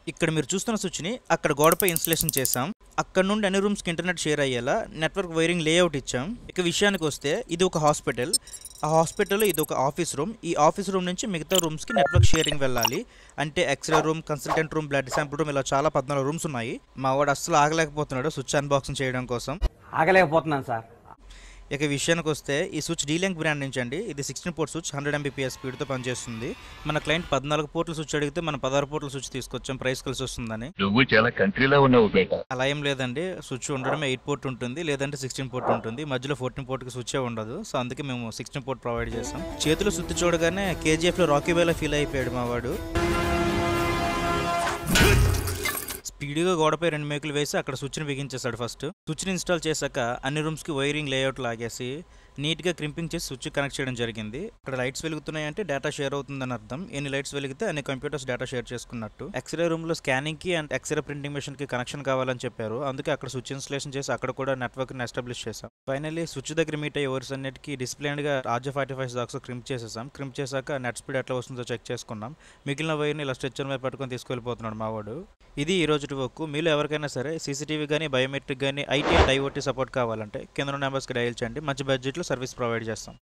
ఇక్కడ మీరు చూస్తున్న స్విచ్ని అక్కడ గోడపై ఇన్స్టలేషన్ చేసాం. అక్కడ నుండి అన్ని రూమ్స్కి ఇంటర్నెట్ షేర్ అయ్యేలా నెట్వర్క్ వైరింగ్ లేఅవుట్ ఇచ్చాం. ఇక విషయానికి వస్తే ఇది ఒక హాస్పిటల్. ఆ హాస్పిటల్లో ఇది ఒక ఆఫీస్ రూమ్. ఈ ఆఫీస్ రూమ్ నుంచి మిగతా రూమ్స్కి నెట్వర్క్ షేరింగ్ వెళ్ళాలి. అంటే x-ray room, consultant room, blood sample room, ఇలా చాలా 14 రూమ్స్ ఉన్నాయి. మా వాడు అస్సలు ఆగలేకపోతున్నాడు స్విచ్ అన్బాక్సింగ్ చేయడం కోసం. ఆగలేకపోతున్నాను సార్. ఇక విషయానికి వస్తే ఈ స్విచ్ డీలింక్ బ్రాండ్ నుంచి అండి. ఇది 16 పోర్ట్ స్విచ్, 100 Mbps స్పీడ్తో పనిచేస్తుంది. మన క్లయింట్ 14 పోర్ట్ల స్విచ్ అడిగితే మనం 16 పోర్ట్ల స్విచ్ తీసుకొచ్చాం, ప్రైస్ కలిసి వస్తుందని. నువ్వు చాలా కంట్రీలో ఉన్నావు బేటా. అలా ఏం లేదండి, స్విచ్ ఉండడమే 8 పోర్ట్ ఉంటుంది, లేదంటే 16 పోర్ట్ ఉంటుంది. మధ్యలో 14 పోర్ట్కి స్విచ్చే ఉండదు. సో అందుకే మేము 16 పోర్ట్ ప్రొవైడ్ చేస్తాం. చేతులు సుత్తి చూడగానే KGFలో రాకీ వేలా ఫీల్ అయిపోయాడు మా వాడు. స్పీడ్గా గోడపై 2 మేకులు వేసి అక్కడ స్విచ్ని బిగించేశాడు. ఫస్ట్ స్విచ్ని ఇన్స్టాల్ చేశాక అన్ని రూమ్స్కి వైరింగ్ లేఅవుట్ లాగేసి నీట్గా క్రింపింగ్ చేసి స్విచ్ కనెక్ట్ చేయడం జరిగింది. అక్కడ లైట్స్ వెలుగుతున్నాయంటే డేటా షేర్ అవుతుందని అర్థం. ఎన్ని లైట్స్ వెలిగితే అన్ని కంప్యూటర్స్ డేటా షేర్ చేసుకున్నట్టు. ఎక్స్రే రూమ్లో స్కానింగ్కి అండ్ ఎక్స్రే ప్రింటింగ్ మెషిన్కి కనెక్షన్ కావాలని చెప్పారు. అందుకే అక్కడ స్విచ్ ఇన్స్టలేషన్ చేసి అక్కడ కూడా నెట్వర్క్ని ఎస్టాబ్లిష్ చేసాం. ఫైనల్లీ స్విచ్ దగ్గర మీట్ అయ్యే ఓవర్స్ అన్నిటికీ డిస్ప్లేగా RJ45 దాక్స్ క్రింప్ చేసేసాం. క్రింప్ చేశాక నెట్ స్పీడ్ ఎట్లా వస్తుందో చెక్ చేసుకున్నాం. మిగిలిన వైర్ని ఇలా స్ట్రెచ్చర్ మీద పట్టుకొని తీసుకెళ్ళిపోతున్నాడు మావాడు. ఇది ఈ రోజు వర్క్. మీలో ఎవరికైనా సరే CCTV కానీ, బయోమెట్రిక్ కానీ, IT అండ్ IoT సపోర్ట్ కావాలంటే కింద నెంబర్స్కి డయల్ చేయండి. మంచి బడ్జెట్లో సర్వీస్ ప్రొవైడ్ చేస్తాం.